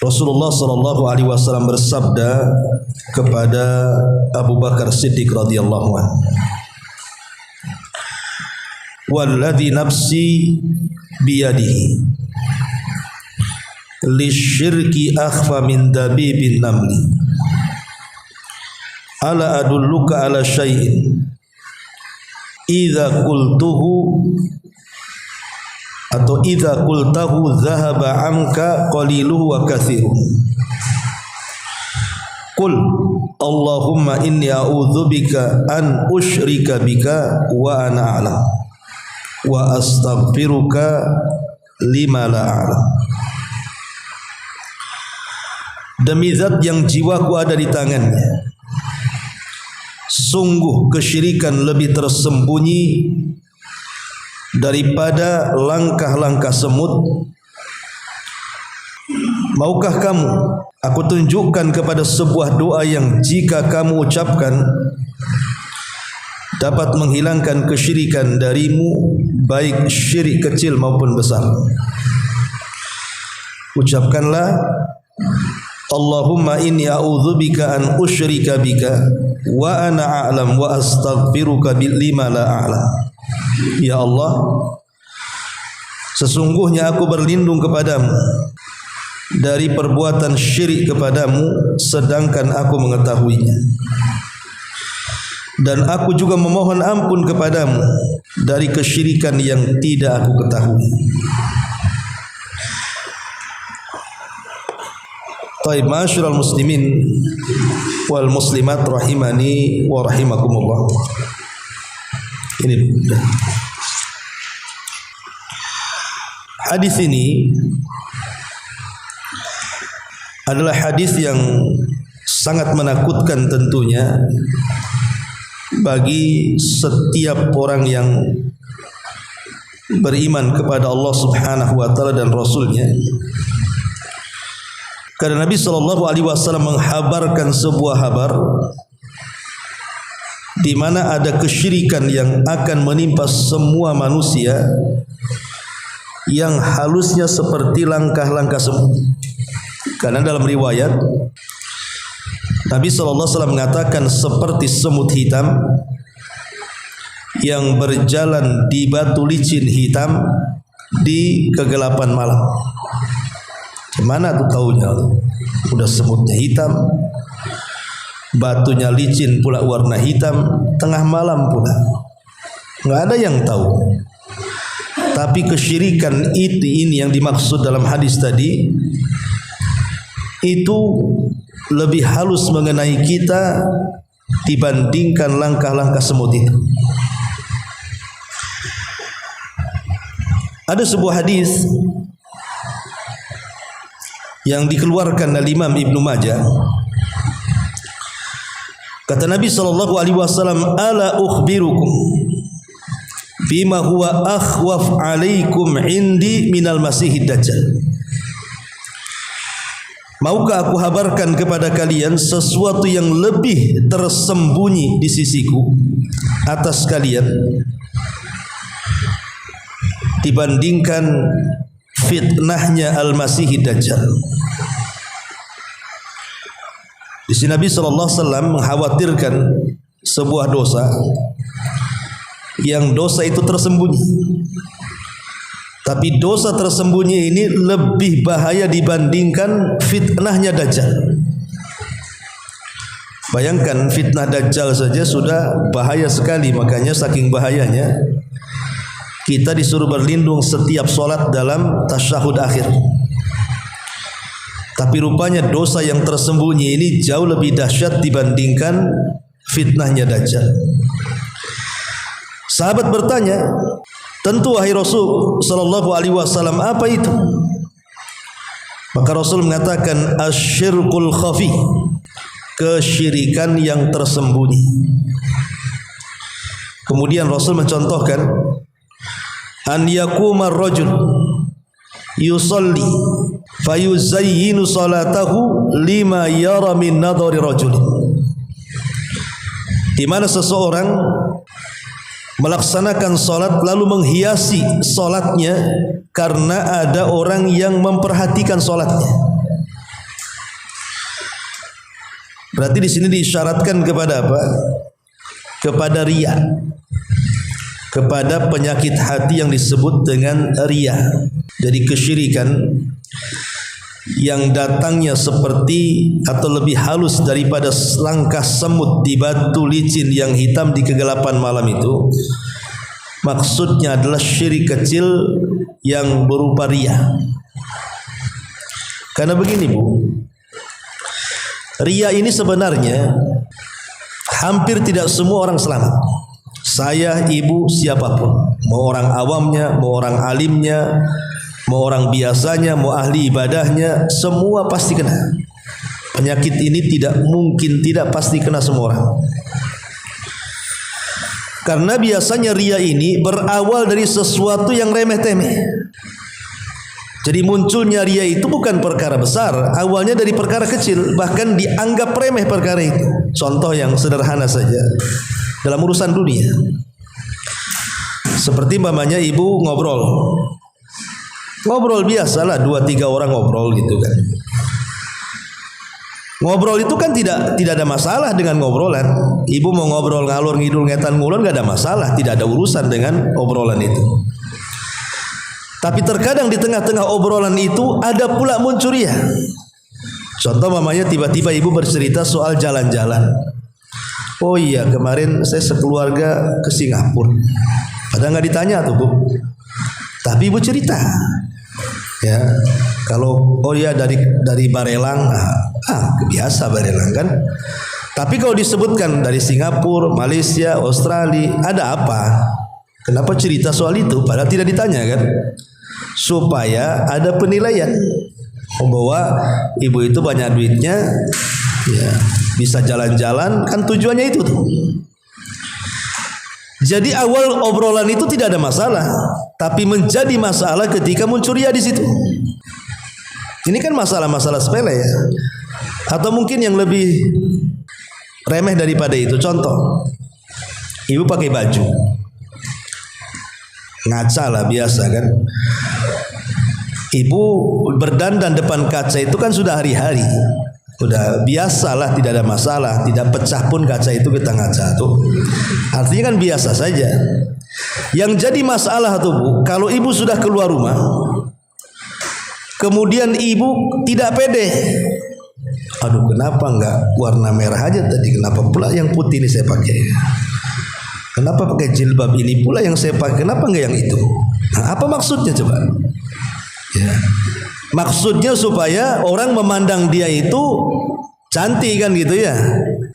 Rasulullah sallallahu alaihi wasallam bersabda kepada Abu Bakar Siddiq radhiyallahu anhu, "Walladzi nafsi biyadihi lisyirki akhfa min dabibin namli ala adulluka ala syai'in idza qultuhu atau idza qultahu dhahaba anka qaliluhu wa kathiruhu qul Allahumma inni a'udzubika an usyrika bika wa ana a'lam wa astaghfiruka lima la a'lam." Demi zat yang jiwaku ada di tangannya, sungguh kesyirikan lebih tersembunyi daripada langkah-langkah semut. Maukah kamu aku tunjukkan kepada sebuah doa yang jika kamu ucapkan dapat menghilangkan kesyirikan darimu, baik syirik kecil maupun besar? Ucapkanlah, Allahumma inni a'udzubika an usyrika bika wa ana a'lam wa astaghfiruka lima la a'lam. Ya Allah, sesungguhnya aku berlindung kepadamu dari perbuatan syirik kepadamu sedangkan aku mengetahuinya, dan aku juga memohon ampun kepadamu dari kesyirikan yang tidak aku ketahui. Taib, ma'asyiral muslimin wal muslimat rahimani wa rahimakumullah. Ini hadis ini adalah hadis yang sangat menakutkan tentunya bagi setiap orang yang beriman kepada Allah Subhanahu wa taala dan Rasulnya. Karena Nabi sallallahu alaihi wasallam menghabarkan sebuah kabar di mana ada kesyirikan yang akan menimpa semua manusia yang halusnya seperti langkah-langkah semut. Karena dalam riwayat Nabi sallallahu alaihi wasallam mengatakan seperti semut hitam yang berjalan di batu licin hitam di kegelapan malam. Gimana tuh taunya? Udah semutnya hitam, batunya licin pula warna hitam, tengah malam pula. Nggak ada yang tahu. Tapi kesyirikan ini yang dimaksud dalam hadis tadi itu lebih halus mengenai kita dibandingkan langkah-langkah semut itu. Ada sebuah hadis yang dikeluarkan oleh Imam Ibnu Majah. Kata Nabi sallallahu alaihi wasallam, "Ala ukhbirukum bima huwa akhwaf alaikum indi minal masihid dajjal." Maukah aku habarkan kepada kalian sesuatu yang lebih tersembunyi di sisiku atas kalian dibandingkan fitnahnya al-masihid dajjal. Di sini Nabi sallallahu alaihi wasallam mengkhawatirkan sebuah dosa yang dosa itu tersembunyi. Tapi dosa tersembunyi ini lebih bahaya dibandingkan fitnahnya dajjal. Bayangkan fitnah dajjal saja sudah bahaya sekali, makanya saking bahayanya kita disuruh berlindung setiap sholat dalam tasyahud akhir. Tapi rupanya dosa yang tersembunyi ini jauh lebih dahsyat dibandingkan fitnahnya dajjal. Sahabat bertanya, tentu wahai Rasul sallallahu alaihi wasallam, apa itu? Maka Rasul mengatakan asyirkul khafi, kesyirikan yang tersembunyi. Kemudian Rasul mencontohkan an yakuma rajul yusalli fayuzayyinu salatahu lima yara min nadhari rajulin, di mana seseorang melaksanakan salat lalu menghiasi salatnya karena ada orang yang memperhatikan salatnya. Berarti di sini diisyaratkan kepada apa? Kepada riya, kepada penyakit hati yang disebut dengan riya. Jadi kesyirikan yang datangnya seperti atau lebih halus daripada langkah semut di batu licin yang hitam di kegelapan malam itu, maksudnya adalah syirik kecil yang berupa riya. Karena begini Bu, riya ini sebenarnya hampir tidak semua orang selamat. Saya, ibu, siapapun, mau orang awamnya, mau orang alimnya, mau orang biasanya, mau ahli ibadahnya, semua pasti kena. Penyakit ini tidak mungkin tidak pasti kena semua orang. Karena biasanya riya ini berawal dari sesuatu yang remeh-temeh. Jadi munculnya riya itu bukan perkara besar, awalnya dari perkara kecil, bahkan dianggap remeh perkara itu. Contoh yang sederhana saja dalam urusan dunia, seperti mamanya ibu ngobrol biasalah, 2-3 orang ngobrol gitu kan. Ngobrol itu kan tidak ada masalah dengan ngobrolan. Ibu mau ngobrol ngalur ngidul ngetan ngulon gak ada masalah, tidak ada urusan dengan obrolan itu. Tapi terkadang di tengah-tengah obrolan itu ada pula muncul riya. Contoh mamanya tiba-tiba ibu bercerita soal jalan-jalan. Oh iya, kemarin saya sekeluarga ke Singapura. Padahal nggak ditanya tuh Bu, tapi ibu cerita. Ya, kalau oh iya dari Barelang, biasa Barelang kan. Tapi kalau disebutkan dari Singapura, Malaysia, Australia, ada apa? Kenapa cerita soal itu? Padahal tidak ditanya kan? Supaya ada penilaian bahwa ibu itu banyak duitnya, ya bisa jalan-jalan, kan tujuannya itu tuh. Jadi awal obrolan itu tidak ada masalah, tapi menjadi masalah ketika muncul riya di situ. Ini kan masalah-masalah sepele ya. Atau mungkin yang lebih remeh daripada itu. Contoh, ibu pakai baju ngaca lah biasa kan. Ibu berdandan depan kaca itu kan sudah hari-hari, sudah biasalah, tidak ada masalah, tidak pecah pun kaca itu kita ngaca tuh. Artinya kan biasa saja. Yang jadi masalah tuh Bu, kalau ibu sudah keluar rumah, kemudian ibu tidak pede. Aduh, kenapa enggak warna merah aja tadi? Kenapa pula yang putih ini saya pakai? Kenapa pakai jilbab ini pula yang saya pakai? Kenapa enggak yang itu? Nah, apa maksudnya coba? Ya. Maksudnya supaya orang memandang dia itu cantik kan gitu ya.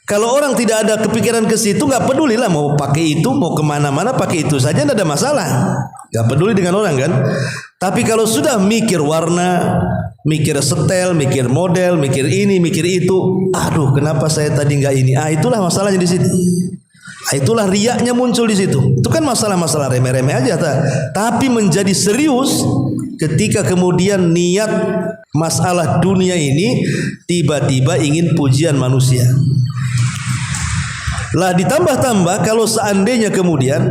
Kalau orang tidak ada kepikiran ke situ, nggak peduli lah mau pakai itu, mau kemana-mana pakai itu saja, tidak ada masalah. Nggak peduli dengan orang kan. Tapi kalau sudah mikir warna, mikir setel, mikir model, mikir ini, mikir itu, aduh kenapa saya tadi nggak ini? Itulah masalahnya di situ. Itulah riyaknya muncul di situ. Itu kan masalah-masalah remeh-remeh aja, tapi menjadi serius ketika kemudian niat masalah dunia ini tiba-tiba ingin pujian manusia. Lah ditambah-tambah kalau seandainya kemudian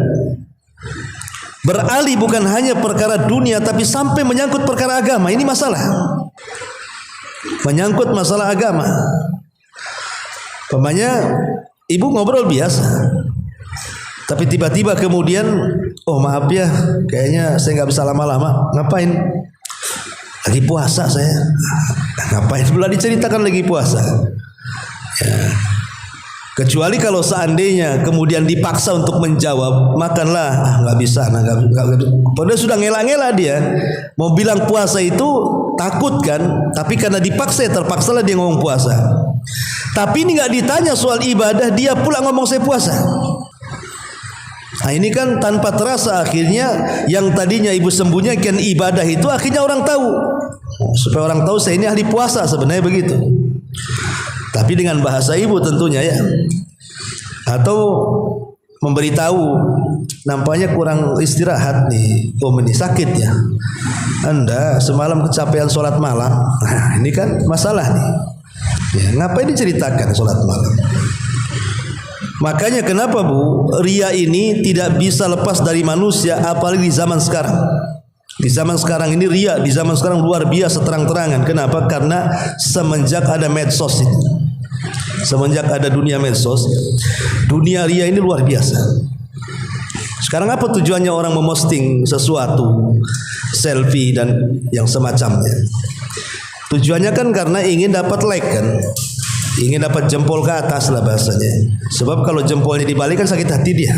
beralih bukan hanya perkara dunia tapi sampai menyangkut perkara agama, ini masalah. Menyangkut masalah agama. Umpamanya ibu ngobrol biasa, tapi tiba-tiba kemudian, oh maaf ya, kayaknya saya nggak bisa lama-lama. Ngapain? Lagi puasa saya. Ngapain? Pula diceritakan lagi puasa. Ya. Kecuali kalau seandainya kemudian dipaksa untuk menjawab, makanlah, nggak bisa, padahal sudah ngelak-ngelak dia, mau bilang puasa itu takut kan, tapi karena dipaksa, terpaksalah dia ngomong puasa. Tapi ini nggak ditanya soal ibadah, dia pula ngomong saya puasa. Nah ini kan tanpa terasa akhirnya yang tadinya ibu sembunyikan ibadah itu akhirnya orang tahu, supaya orang tahu saya ini ahli puasa, sebenarnya begitu. Tapi dengan bahasa ibu tentunya ya. Atau memberitahu nampaknya kurang istirahat nih. Ini sakit ya. Anda semalam kecapean sholat malam. Nah, ini kan masalah nih. Ya, ngapain diceritakan sholat malam? Makanya kenapa Bu, ria ini tidak bisa lepas dari manusia, apalagi di zaman sekarang. Di zaman sekarang ini ria, di zaman sekarang luar biasa terang-terangan. Kenapa? Karena semenjak ada medsos ini, semenjak ada dunia medsos, dunia ria ini luar biasa. Sekarang apa tujuannya orang memosting sesuatu, selfie dan yang semacamnya? Tujuannya kan karena ingin dapat like kan, ingin dapat jempol ke atas lah bahasanya. Sebab kalau jempolnya dibalik kan sakit hati dia.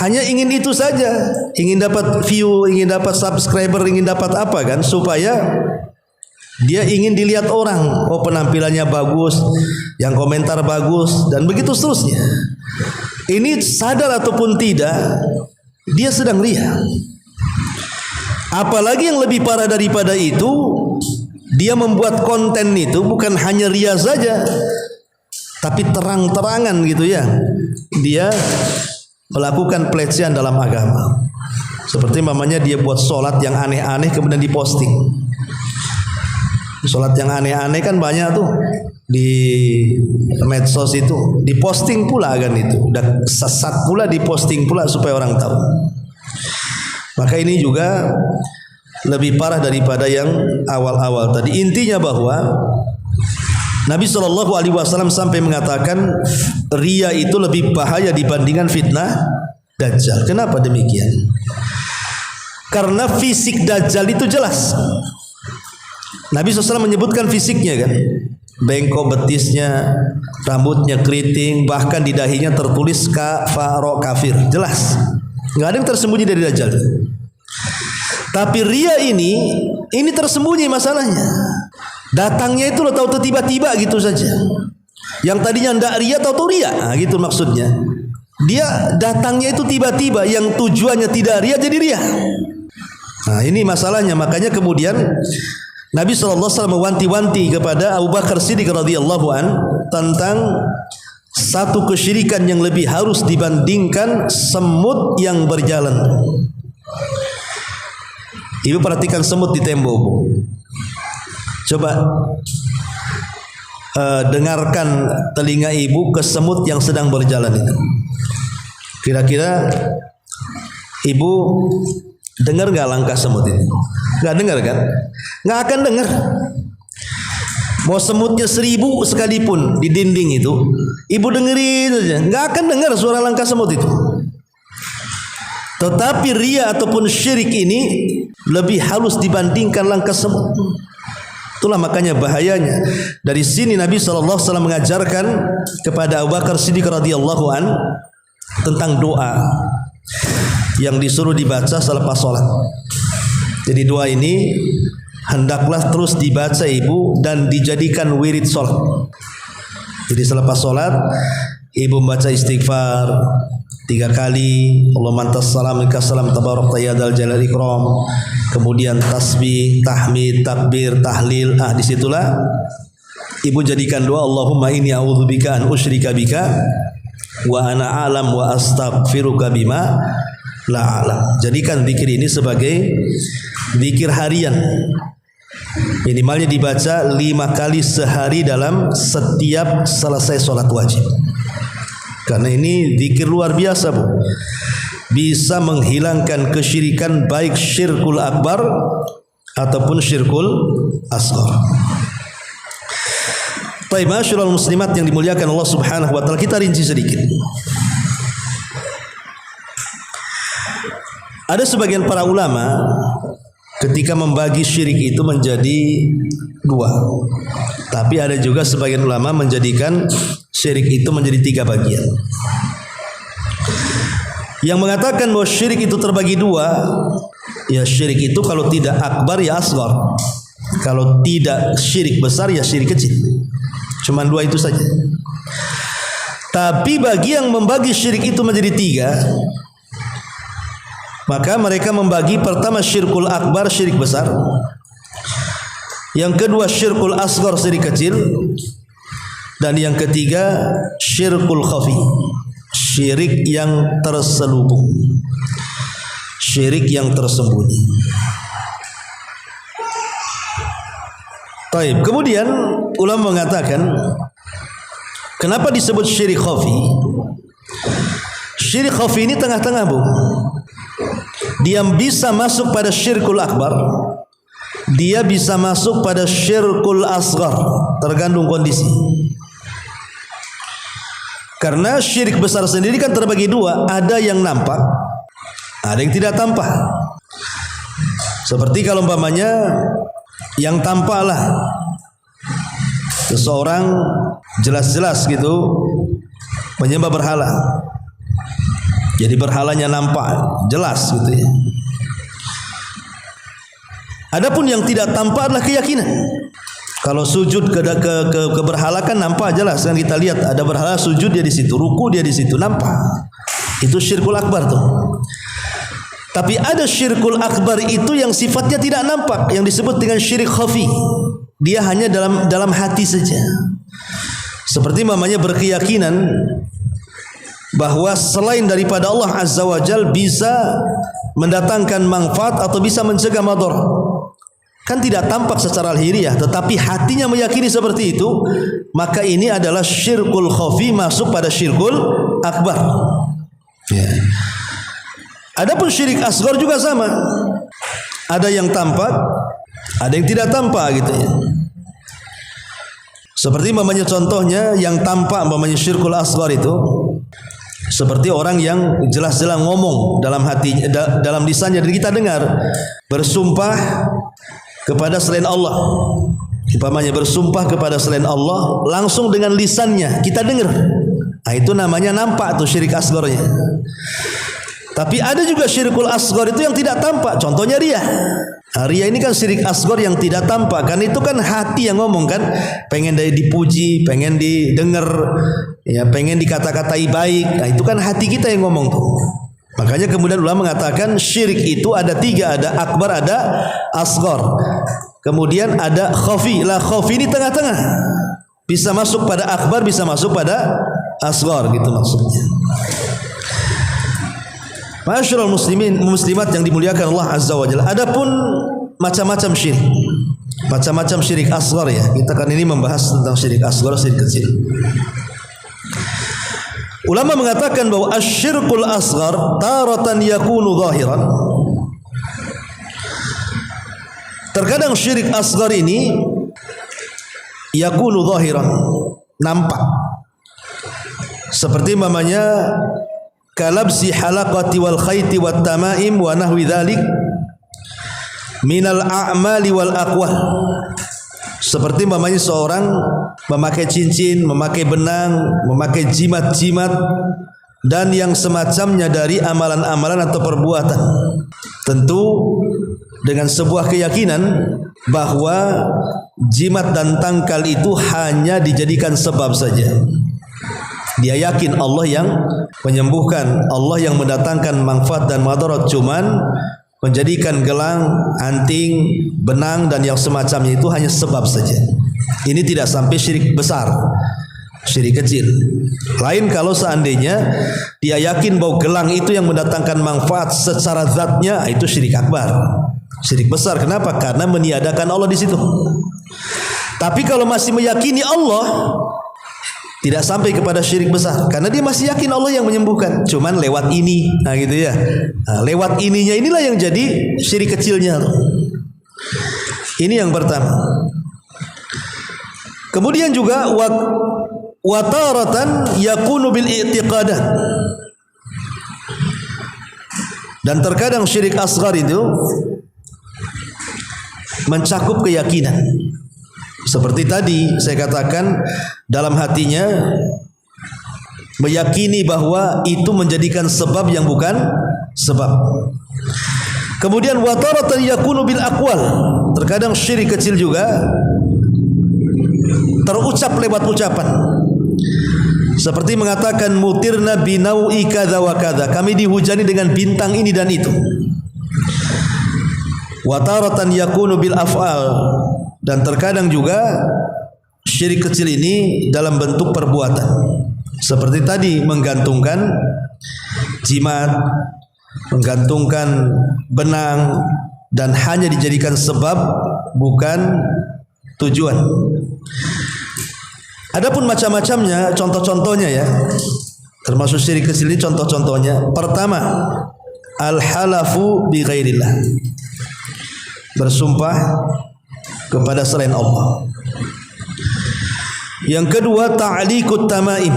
Hanya ingin itu saja, ingin dapat view, ingin dapat subscriber, ingin dapat apa kan, supaya dia ingin dilihat orang. Oh, penampilannya bagus, yang komentar bagus, dan begitu seterusnya. Ini sadar ataupun tidak, dia sedang ria. Apalagi yang lebih parah daripada itu, dia membuat konten itu bukan hanya ria saja, tapi terang-terangan gitu ya. Dia melakukan pelecehan dalam agama. Seperti mamanya dia buat sholat yang aneh-aneh kemudian diposting. Sholat yang aneh-aneh kan banyak tuh di medsos itu, diposting pula kan itu, dan sesat pula diposting pula supaya orang tahu. Maka ini juga lebih parah daripada yang awal-awal tadi. Intinya bahwa Nabi SAW sampai mengatakan ria itu lebih bahaya dibandingkan fitnah Dajjal. Kenapa demikian? Karena fisik Dajjal itu jelas. Nabi SAW menyebutkan fisiknya kan, bengkok betisnya, rambutnya keriting, bahkan di dahinya tertulis kafaro kafir. Jelas, nggak ada yang tersembunyi dari Dajjal. Tapi ria ini tersembunyi masalahnya. Datangnya itu lo tahu tiba-tiba gitu saja. Yang tadinya ndak ria tahu ria, nah, gitu maksudnya. Dia datangnya itu tiba-tiba, yang tujuannya tidak ria jadi ria. Nah, ini masalahnya. Makanya kemudian Nabi SAW mewanti-wanti kepada Abu Bakar Siddiq radhiyallahu an tentang satu kesyirikan yang lebih harus dibandingkan semut yang berjalan. Ibu perhatikan semut di tembok, Bu. Coba dengarkan telinga ibu ke semut yang sedang berjalan itu. Kira-kira ibu dengar gak langkah semut itu? Gak dengar kan? Gak akan dengar. Mau semutnya 1000 sekalipun di dinding itu, ibu dengerin saja, gak akan dengar suara langkah semut itu. Tetapi ria ataupun syirik ini lebih halus dibandingkan langkah semut. Itulah makanya bahayanya. Dari sini Nabi SAW mengajarkan kepada Abu Bakar Siddiq radhiyallahu an tentang doa yang disuruh dibaca selepas sholat. Jadi doa ini hendaklah terus dibaca ibu dan dijadikan wirid sholat. Jadi selepas sholat ibu membaca istighfar 3 kali, Allahumma antas salam minkas salam tabarakta ya dzal jalali ikram. Kemudian tasbih, tahmid, takbir, tahlil. Ah, disitulah ibu jadikan doa Allahumma inni a'udzubika an usyrika bika wa ana a'lam wa astaghfiruka bima la a'lam. Jadikan zikir ini sebagai zikir harian. Minimalnya dibaca 5 kali sehari dalam setiap selesai sholat wajib. Karena ini zikir luar biasa, Bu. Bisa menghilangkan kesyirikan, baik syirkul akbar ataupun syirkul asghar. Baik, masyaallah muslimat yang dimuliakan Allah Subhanahu wa taala, kita rinci sedikit. Ada sebagian para ulama ketika membagi syirik itu menjadi 2. Tapi ada juga sebagian ulama menjadikan syirik itu menjadi 3 bagian. Yang mengatakan bahwa syirik itu terbagi 2, ya syirik itu kalau tidak akbar ya asghar. Kalau tidak syirik besar ya syirik kecil. Cuman 2 itu saja. Tapi bagi yang membagi syirik itu menjadi 3, maka mereka membagi pertama syirkul akbar, syirik besar. Yang kedua syirkul asghar, syirik kecil. Dan yang ketiga syirkul khafi, syirik yang terselubung, syirik yang tersembunyi. Taib. Kemudian ulama mengatakan, kenapa disebut syirik khafi? Syirik khafi ini tengah-tengah, Bu. Dia bisa masuk pada syirkul akbar, dia bisa masuk pada syirkul asghar, tergantung kondisi. Karena syirik besar sendiri kan terbagi dua, ada yang nampak, ada yang tidak tampak. Seperti kalau umpamanya yang tampaklah seseorang jelas-jelas gitu menyembah berhala, jadi berhalanya nampak jelas gitu ya. Adapun yang tidak tampak adalah keyakinan. Kalau sujud ke berhala kan nampak jelas kan, kita lihat ada berhala sujud dia di situ, ruku dia di situ, nampak. Itu syirkul akbar tuh. Tapi ada syirkul akbar itu yang sifatnya tidak nampak, yang disebut dengan syirik khafi. Dia hanya dalam hati saja. Seperti mamanya berkeyakinan bahwa selain daripada Allah Azza wa Jal bisa mendatangkan manfaat atau bisa mencegah madarat. Kan tidak tampak secara lahiriah, tetapi hatinya meyakini seperti itu, maka ini adalah syirkul khafi, masuk pada syirkul akbar. Ya. Adapun syirik asghar juga sama. Ada yang tampak, ada yang tidak tampak gitu ya. Seperti mamanya contohnya yang tampak, mamanya syirkul asghar itu seperti orang yang jelas-jelas ngomong dalam hatinya, dalam lisannya, dan kita dengar bersumpah kepada selain Allah. Umpamanya bersumpah kepada selain Allah langsung dengan lisannya kita dengar. Nah, itu namanya nampak tuh syirik asgharnya. Tapi ada juga syirikul asghar itu yang tidak tampak. Contohnya riya. Nah, riya ini kan syirik asghar yang tidak tampak. Kan itu kan hati yang ngomong kan, pengen dipuji, pengen didengar, ya pengen dikata-katai baik. Nah, itu kan hati kita yang ngomong tuh. Makanya kemudian ulama mengatakan syirik itu ada tiga, ada akbar, ada asghar. Kemudian ada khafi. Lah khafi ini tengah-tengah. Bisa masuk pada akbar, bisa masuk pada asghar gitu maksudnya. Ma'asyiral muslimin muslimat yang dimuliakan Allah Azza wa Jalla. Adapun macam-macam syirik. Macam-macam syirik asghar ya. Kita kan ini membahas tentang syirik asghar, syirik kecil. Ulama mengatakan bahwa asyirkul asghar taratan yakunu zahiran. Terkadang syirik asghar ini yakunu zahiran, nampak. Seperti namanya kalabsi halaqati wal khayti wat tamaim wa nahwi dzalik minal a'mali wal aqwal. Seperti mamanya seorang memakai cincin, memakai benang, memakai jimat-jimat dan yang semacamnya dari amalan-amalan atau perbuatan. Tentu dengan sebuah keyakinan bahwa jimat dan tangkal itu hanya dijadikan sebab saja. Dia yakin Allah yang menyembuhkan, Allah yang mendatangkan manfaat dan madarat, cuman menjadikan gelang, anting, benang dan yang semacamnya itu hanya sebab saja. Ini tidak sampai syirik besar, syirik kecil. Lain kalau seandainya dia yakin bahwa gelang itu yang mendatangkan manfaat secara zatnya, itu syirik akbar, syirik besar. Kenapa? Karena meniadakan Allah di situ. Tapi kalau masih meyakini Allah, tidak sampai kepada syirik besar, karena dia masih yakin Allah yang menyembuhkan, cuman lewat ini, nah gitu ya. Nah, lewat ininya inilah yang jadi syirik kecilnya. Ini yang pertama. Kemudian juga wataratan yakunu bil i'tiqadat. Dan terkadang syirik asghar itu mencakup keyakinan. Seperti tadi saya katakan, dalam hatinya meyakini bahwa itu menjadikan sebab yang bukan sebab. Kemudian wataratan yakunu bil aqwal. Terkadang syirik kecil juga terucap lewat ucapan. Seperti mengatakan mutirna binau'i kadza wa kadza. Kami dihujani dengan bintang ini dan itu. Wataratan yakunu bil af'al. Dan terkadang juga syirik kecil ini dalam bentuk perbuatan. Seperti tadi menggantungkan jimat, menggantungkan benang, dan hanya dijadikan sebab bukan tujuan. Adapun macam-macamnya, contoh-contohnya ya, termasuk syirik kecil ini contoh-contohnya. Pertama, al-halafu bi ghairillah, bersumpah kepada selain Allah. Yang kedua, ta'liqut tamaim,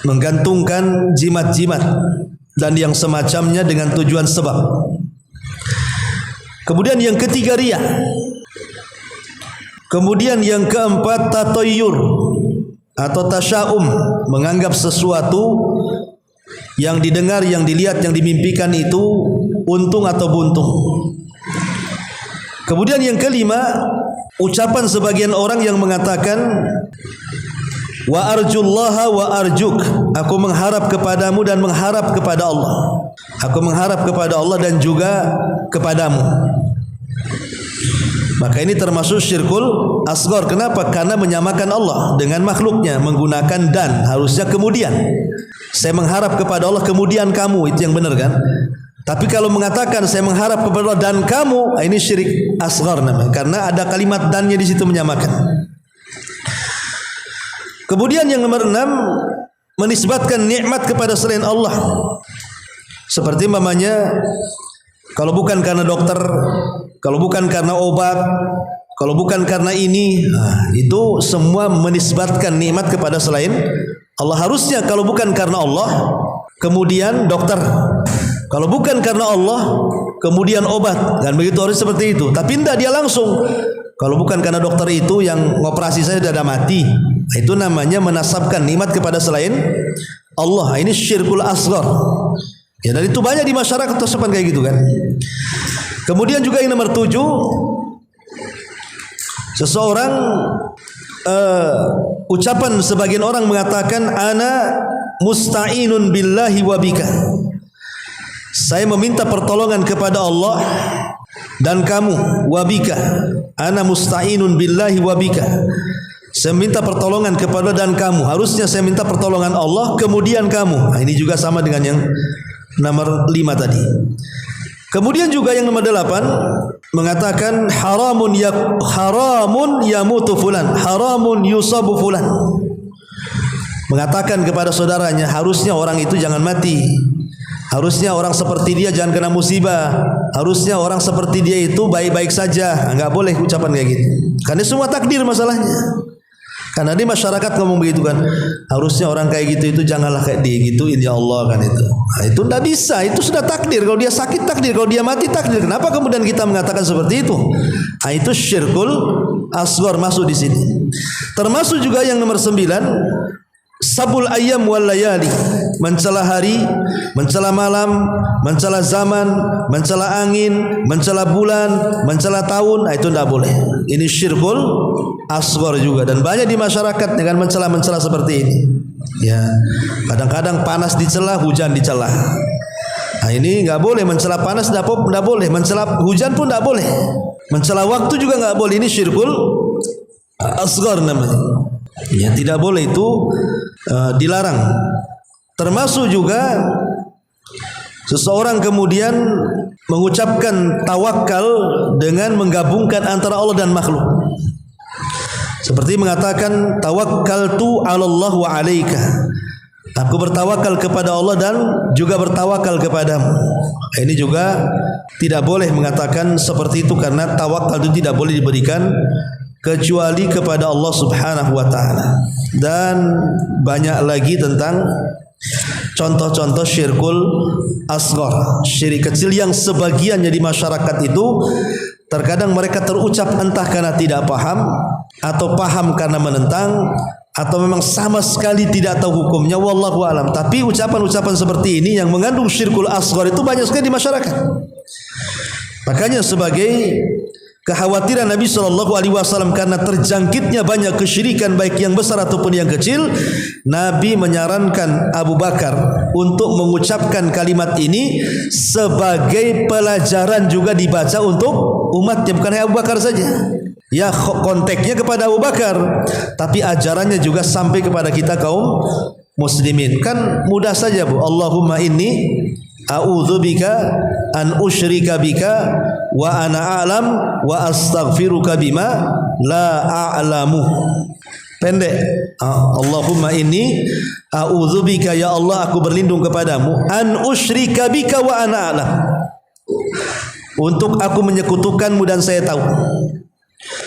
menggantungkan jimat-jimat dan yang semacamnya dengan tujuan sebab. Kemudian yang ketiga, riya. Kemudian yang keempat, tatoyur atau tasya'um, menganggap sesuatu yang didengar, yang dilihat, yang dimimpikan itu untung atau buntung. Kemudian yang kelima, ucapan sebagian orang yang mengatakan wa arjullaha wa arjuk, aku mengharap kepadamu dan mengharap kepada Allah. Aku mengharap kepada Allah dan juga kepadamu. Maka ini termasuk syirkul asghar. Kenapa? Karena menyamakan Allah dengan makhluknya menggunakan dan, harusnya kemudian. Saya mengharap kepada Allah kemudian kamu, itu yang benar kan? Tapi kalau mengatakan saya mengharap kepada Allah dan kamu, ini syirik asghar namanya, karena ada kalimat dannya di situ menyamakan. Kemudian yang nomor 6, menisbatkan nikmat kepada selain Allah. Seperti mamanya, kalau bukan karena dokter, kalau bukan karena obat, kalau bukan karena ini, itu semua menisbatkan nikmat kepada selain Allah. Harusnya kalau bukan karena Allah, kemudian dokter. Kalau bukan karena Allah, kemudian obat. Dan begitu harus seperti itu. Tapi tidak, dia langsung. Kalau bukan karena dokter itu yang ngoperasi saya sudah ada mati. Itu namanya menasabkan nikmat kepada selain Allah. Ini syirkul asghar. Ya, dan itu banyak di masyarakat tersepan kayak gitu kan. Kemudian juga yang nomor 7, seseorang ucapan sebagian orang mengatakan ana musta'inun billahi wa bika, saya meminta pertolongan kepada Allah dan kamu, wabika, ana musta'inun billahi wabika, saya minta pertolongan kepada dan kamu. Harusnya saya minta pertolongan Allah kemudian kamu. Ini juga sama dengan yang nomor 5 tadi. Kemudian juga yang nomor 8, mengatakan haramun yamutu fulan, haramun yusabu fulan, mengatakan kepada saudaranya harusnya orang itu jangan mati, harusnya orang seperti dia jangan kena musibah, harusnya orang seperti dia itu baik-baik saja. Enggak boleh ucapan kayak gitu, karena semua takdir masalahnya. Karena di masyarakat ngomong begitu kan, harusnya orang kayak gitu itu janganlah kayak dia gituin ya Allah kan itu. Nah, itu tidak bisa, itu sudah takdir. Kalau dia sakit takdir, kalau dia mati takdir. Kenapa kemudian kita mengatakan seperti itu? Nah, itu syirkul asghar masuk di sini. Termasuk juga yang nomor 9, sabul ayyam wal layali, mencela hari, mencela malam, mencela zaman, mencela angin, mencela bulan, mencela tahun. Nah, itu tidak boleh. Ini syirkul asghar juga, dan banyak di masyarakat dengan mencela-mencela seperti ini. Ya, kadang-kadang panas dicela, hujan dicela. Nah, ini nggak boleh mencela panas, nggak boleh mencela hujan pun nggak boleh, mencela waktu juga nggak boleh. Ini syirkul asghar namanya. Ya, tidak boleh, itu dilarang. Termasuk juga seseorang kemudian mengucapkan tawakal dengan menggabungkan antara Allah dan makhluk. Seperti mengatakan tawakkaltu 'ala Allah wa 'alaika, aku bertawakal kepada Allah dan juga bertawakal kepadamu. Ini juga tidak boleh mengatakan seperti itu, karena tawakal itu tidak boleh diberikan kecuali kepada Allah Subhanahu wa taala. Dan banyak lagi tentang contoh-contoh syirkul asghar, syirik kecil yang sebagiannya di masyarakat itu terkadang mereka terucap entah karena tidak paham atau paham karena menentang, atau memang sama sekali tidak tahu hukumnya, wallahu alam. Tapi ucapan-ucapan seperti ini yang mengandung syirkul asghar itu banyak sekali di masyarakat. Makanya sebagai kekhawatiran Nabi SAW karena terjangkitnya banyak kesyirikan baik yang besar ataupun yang kecil, Nabi menyarankan Abu Bakar untuk mengucapkan kalimat ini sebagai pelajaran juga dibaca untuk umatnya, bukan hanya Abu Bakar saja. Ya, konteksnya kepada Abu Bakar, tapi ajarannya juga sampai kepada kita kaum muslimin. Kan mudah saja Bu. Allahumma inni a'udzubika an usyrika bika wa ana a'lam wa astaghfiruka bima la a'lamu. Pendek. Allahumma inni a'udzubika, ya Allah aku berlindung kepadamu, an usyrika bika wa ana a'lam, untuk aku menyekutukanmu dan saya tahu.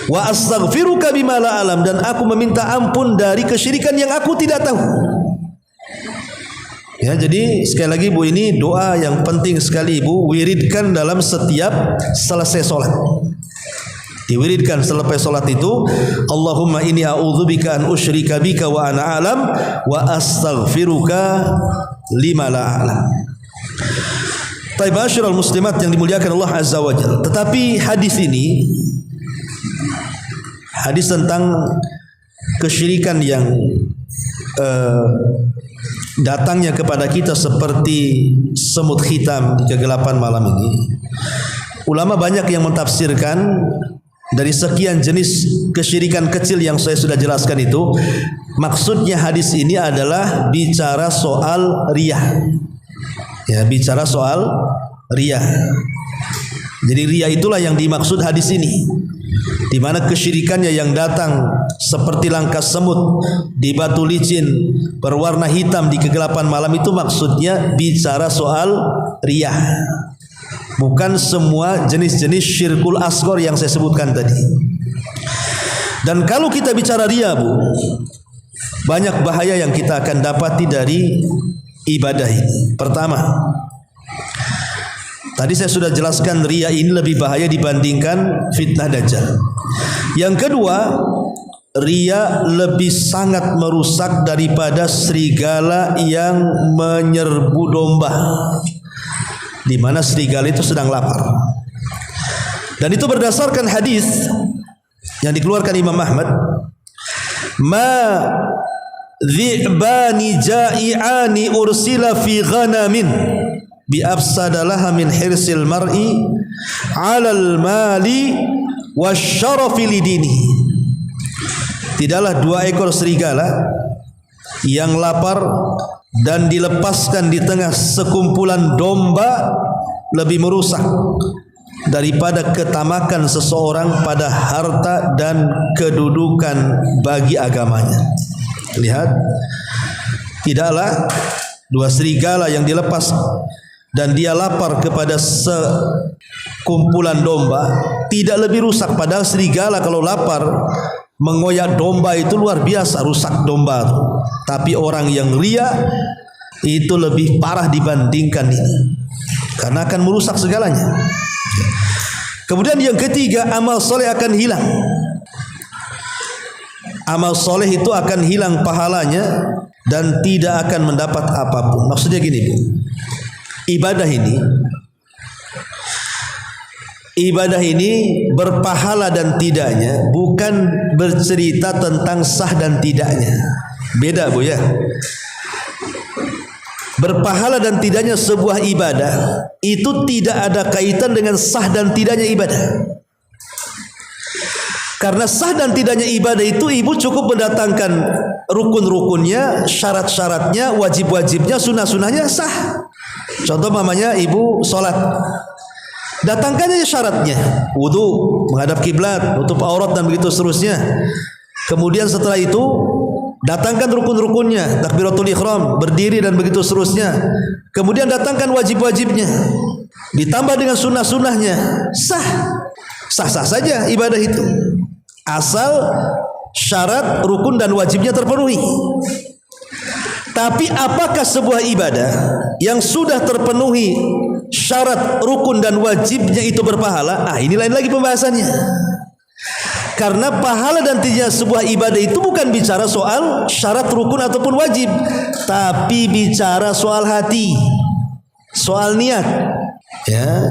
Wa astaghfiruka bima la a'lam, dan aku meminta ampun dari kesyirikan yang aku tidak tahu. Ya, jadi sekali lagi Bu, ini doa yang penting sekali Bu, wiridkan dalam setiap selesai sholat. Diwiridkan selepas sholat itu, Allahumma inni a'udzubika an usyrika bika wa ana a'lam wa astaghfiruka lima la a'lam. Taibashirul muslimat yang dimuliakan Allah Azza wa Jalla. Tetapi hadis ini, hadis tentang kesyirikan yang datangnya kepada kita seperti semut hitam di kegelapan malam ini, ulama banyak yang mentafsirkan dari sekian jenis kesyirikan kecil yang saya sudah jelaskan itu, maksudnya hadis ini adalah bicara soal riyah. Ya, bicara soal riyah. Jadi riyah itulah yang dimaksud hadis ini, di mana kesyirikannya yang datang seperti langkah semut di batu licin berwarna hitam di kegelapan malam itu maksudnya bicara soal riyah, bukan semua jenis-jenis syirkul asghar yang saya sebutkan tadi. Dan kalau kita bicara riyah Bu, banyak bahaya yang kita akan dapati dari ibadah ini. Pertama, tadi saya sudah jelaskan riya ini lebih bahaya dibandingkan fitnah dajjal. Yang kedua, riya lebih sangat merusak daripada serigala yang menyerbu domba, di mana serigala itu sedang lapar. Dan itu berdasarkan hadis yang dikeluarkan Imam Ahmad, ma dhi'bani ja'i'ani ursila fi ghanamin bi afsadalaha min hirsil mar'i 'alal mali wasyarafi lidini. Tidaklah dua ekor serigala yang lapar dan dilepaskan di tengah sekumpulan domba lebih merusak daripada ketamakan seseorang pada harta dan kedudukan bagi agamanya. Lihat, tidaklah dua serigala yang dilepas dan dia lapar kepada sekumpulan domba tidak lebih rusak. Padahal serigala kalau lapar mengoyak domba itu luar biasa rusak domba itu. Tapi orang yang riya itu lebih parah dibandingkan ini, karena akan merusak segalanya. Kemudian yang ketiga, amal soleh akan hilang. Amal soleh itu akan hilang pahalanya dan tidak akan mendapat apapun. Maksudnya gini Bu, ibadah ini berpahala dan tidaknya bukan bercerita tentang sah dan tidaknya. Beda Bu ya. Berpahala dan tidaknya sebuah ibadah itu tidak ada kaitan dengan sah dan tidaknya ibadah. Karena sah dan tidaknya ibadah itu ibu cukup mendatangkan rukun-rukunnya, syarat-syaratnya, wajib-wajibnya, sunnah-sunnahnya sah. Contoh mamanya ibu sholat, datangkan aja syaratnya, wudu, menghadap kiblat, tutup aurat dan begitu seterusnya. Kemudian setelah itu datangkan rukun-rukunnya, takbiratul ihram, berdiri dan begitu seterusnya. Kemudian datangkan wajib-wajibnya, ditambah dengan sunnah-sunnahnya, sah-sah saja ibadah itu, asal syarat, rukun dan wajibnya terpenuhi. Tapi apakah sebuah ibadah yang sudah terpenuhi syarat, rukun dan wajibnya itu berpahala? Ini lain lagi pembahasannya. Karena pahala dan tidaknya sebuah ibadah itu bukan bicara soal syarat, rukun ataupun wajib, tapi bicara soal hati, soal niat. Ya.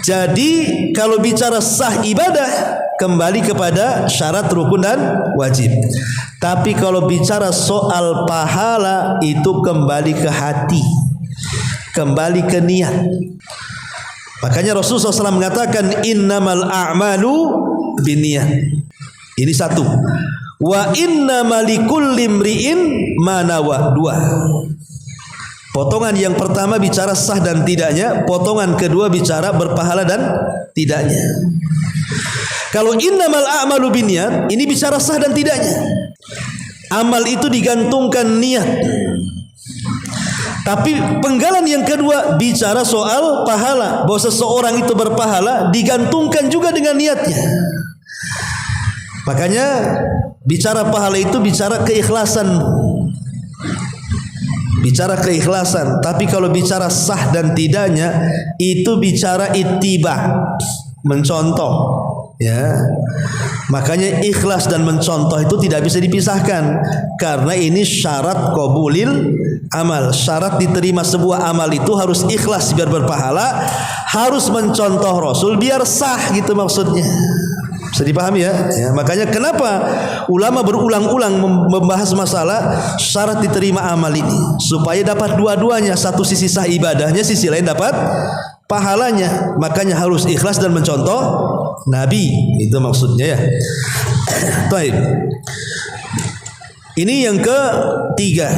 Jadi kalau bicara sah ibadah kembali kepada syarat, rukun dan wajib. Tapi kalau bicara soal pahala itu kembali ke hati, kembali ke niat. Makanya Rasulullah SAW mengatakan innamal a'malu binniyat. Ini satu. Wa innamal likulli imri'in ma nawa. 2. Potongan yang pertama bicara sah dan tidaknya, potongan kedua bicara berpahala dan tidaknya. Kalau innamal a'malu binniyat, ini bicara sah dan tidaknya. Amal itu digantungkan niat. Tapi penggalan yang kedua bicara soal pahala, bahwa seseorang itu berpahala digantungkan juga dengan niatnya. Makanya bicara pahala itu bicara keikhlasan. Bicara keikhlasan. Tapi kalau bicara sah dan tidaknya itu bicara ittiba, mencontoh. Ya, makanya ikhlas dan mencontoh itu tidak bisa dipisahkan, karena ini syarat qabulil amal. Syarat diterima sebuah amal itu harus ikhlas biar berpahala, harus mencontoh Rasul biar sah, gitu maksudnya. Bisa dipahami ya? Makanya kenapa ulama berulang-ulang membahas masalah syarat diterima amal ini, supaya dapat dua-duanya. Satu sisi sah ibadahnya, sisi lain dapat pahalanya. Makanya harus ikhlas dan mencontoh Nabi, itu maksudnya ya. Baik. Ini yang ketiga.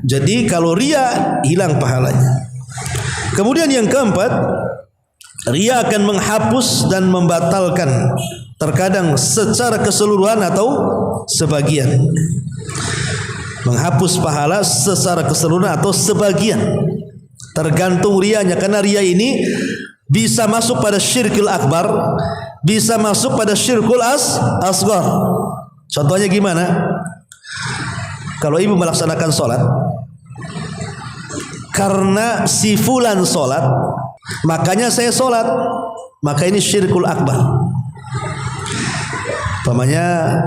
Jadi kalau riya hilang pahalanya. Kemudian yang keempat, riya akan menghapus dan membatalkan, terkadang secara keseluruhan atau sebagian. Menghapus pahala secara keseluruhan atau sebagian, tergantung riyanya. Karena riya ini bisa masuk pada syirkul akbar, bisa masuk pada syirkul asghar. Contohnya gimana? Kalau ibu melaksanakan sholat, karena si fulan sholat, makanya saya sholat, maka ini syirkul akbar. Umpamanya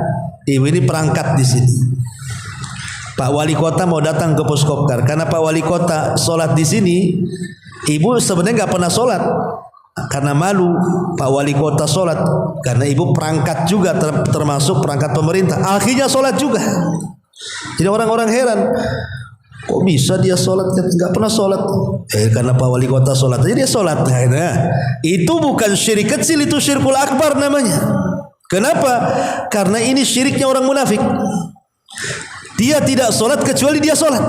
ibu ini perangkat di sini. Pak Wali Kota mau datang ke Puskopkar, karena Pak Wali Kota sholat di sini, ibu sebenarnya nggak pernah sholat karena malu. Pak Wali Kota sholat karena ibu perangkat juga, termasuk perangkat pemerintah. Akhirnya sholat juga. Jadi orang-orang heran, kok bisa dia sholat nggak pernah sholat? Karena Pak Wali Kota sholat, jadi dia sholat. Nah, itu bukan syirik kecil, itu syirkul akbar namanya. Kenapa? Karena ini syiriknya orang munafik. Dia tidak sholat kecuali dia sholat.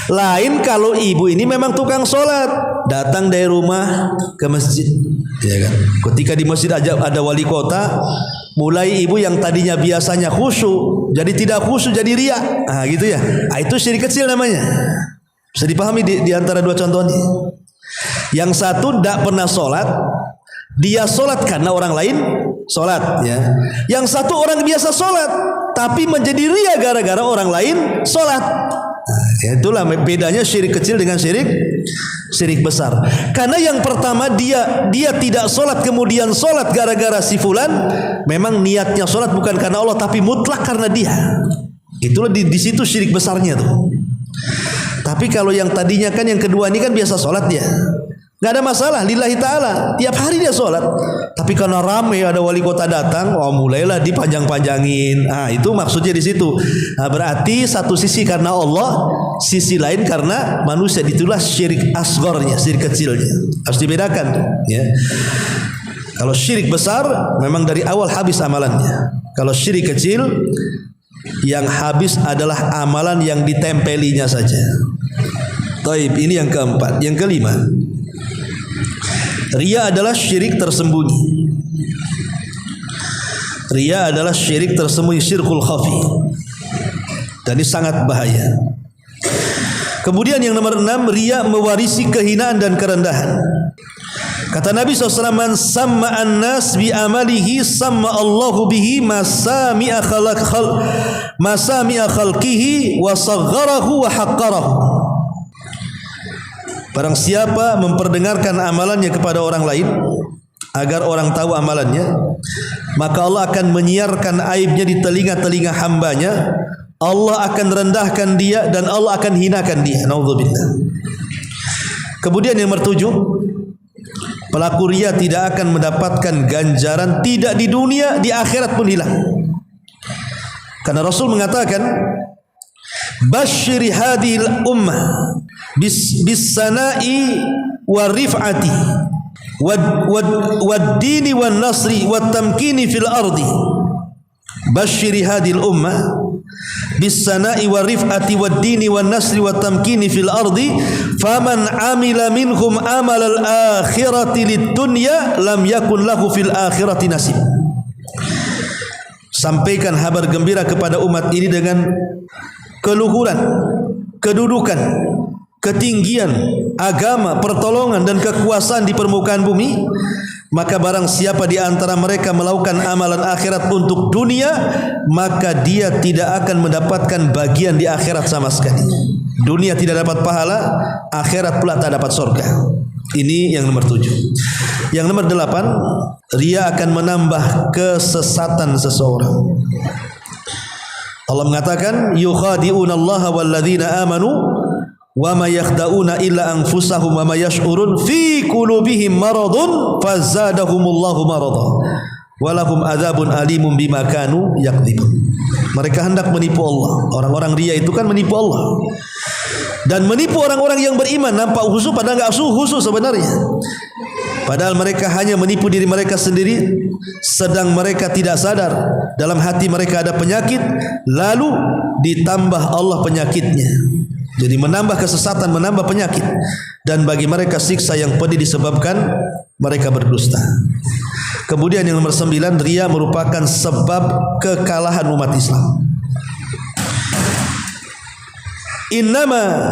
Lain kalau ibu ini memang tukang sholat, datang dari rumah ke masjid, ya kan? Ketika di masjid ada wali kota, mulai ibu yang tadinya biasanya khusyuk jadi tidak khusyuk, jadi riya. Ah, gitu ya. Ah, itu syirik kecil namanya. Bisa dipahami di antara dua contoh ini. Yang satu tidak pernah sholat, dia sholat karena orang lain sholat, ya. Yang satu orang biasa sholat, tapi menjadi riya gara-gara orang lain sholat. Nah, itulah bedanya syirik kecil dengan syirik besar. Karena yang pertama dia tidak sholat kemudian sholat gara-gara si fulan, memang niatnya sholat bukan karena Allah tapi mutlak karena dia. Itulah di situ syirik besarnya tuh. Tapi kalau yang tadinya kan yang kedua ini kan biasa sholat dia, nggak ada masalah, lillahi ta'ala, tiap hari dia sholat. Tapi karena ramai ada wali kota datang, oh mulailah dipanjang-panjangin. Ah, itu maksudnya di situ. Nah, berarti satu sisi karena Allah, sisi lain karena manusia. Itulah syirik asgharnya, syirik kecilnya. Harus dibedakan, ya. Kalau syirik besar memang dari awal habis amalannya. Kalau syirik kecil, yang habis adalah amalan yang ditempelinya saja. Taib, ini yang keempat. Yang kelima, riya adalah syirik tersembunyi. Riya adalah syirik tersembunyi, syirkul khafi. Dan ini sangat bahaya. Kemudian yang nomor 6, riya mewarisi kehinaan dan kerendahan. Kata Nabi SAW, man samma'an nas bi amalihi samma Allahu bihi masami'a khalqihi wa sagharahu wa haqqarahu. Barang siapa memperdengarkan amalannya kepada orang lain agar orang tahu amalannya, maka Allah akan menyiarkan aibnya di telinga-telinga hambanya. Allah akan rendahkan dia dan Allah akan hinakan dia. Naudzubillah. Kemudian yang nomor 7, pelaku riya tidak akan mendapatkan ganjaran, tidak di dunia, di akhirat pun hilang. Karena Rasul mengatakan, basyiri hadhil ummah bis sana'i wa rif'ati wad dini wan nasri wat tamkini fil ardi. Basyiri hadil ummah bis-sana'i wa rif'ati wad dini wan nasri wat tamkini fil ardi faman amila minhum amalal akhirati lid dunya lam yakun lahu fil akhirati nasib. Sampaikan kabar gembira kepada umat ini dengan keluhuran, kedudukan, ketinggian, agama, pertolongan dan kekuasaan di permukaan bumi. Maka barang siapa di antara mereka melakukan amalan akhirat untuk dunia, maka dia tidak akan mendapatkan bagian di akhirat sama sekali. Dunia tidak dapat pahala, akhirat pula tak dapat surga. Ini yang nomor 7. Yang nomor 8, riya akan menambah kesesatan seseorang. Allah mengatakan, yukhadi'una Allah walladzina amanu wa ma yakhda'una illa anfusahum wa ma yash'urun fi qulubihim maradun fazadahumullahu marada wa lahum adzabun alimun bima kanu yakdzibun. Mereka hendak menipu Allah. Orang-orang riya itu kan menipu Allah. Dan menipu orang-orang yang beriman, nampak khusyuk padahal enggak khusyuk sebenarnya. Padahal mereka hanya menipu diri mereka sendiri, sedang mereka tidak sadar dalam hati mereka ada penyakit, lalu ditambah Allah penyakitnya. Jadi menambah kesesatan, menambah penyakit, dan bagi mereka siksa yang pedih disebabkan mereka berdusta. Kemudian yang nomor 9, riya merupakan sebab kekalahan umat Islam. Innama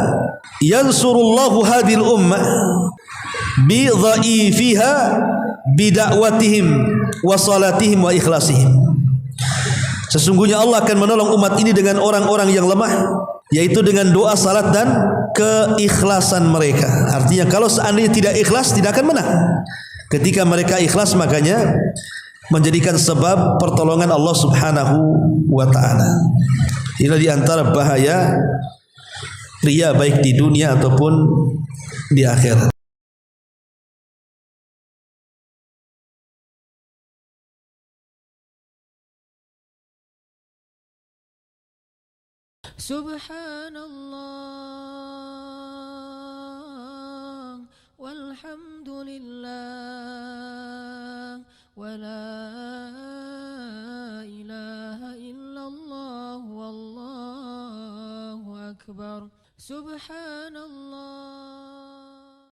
yansurullahu hadhil ummah bi dhaifiha bi da'watihim wa salatihim wa ikhlasihim. Sesungguhnya Allah akan menolong umat ini dengan orang-orang yang lemah, yaitu dengan doa, salat dan keikhlasan mereka. Artinya kalau seandainya tidak ikhlas, tidak akan menang. Ketika mereka ikhlas, makanya menjadikan sebab pertolongan Allah Subhanahu wa ta'ala. Ini di antara bahaya riya baik di dunia ataupun di akhirat. Subhanallah walhamdulillah wa la ilaha illallah wallahu akbar. Subhanallah.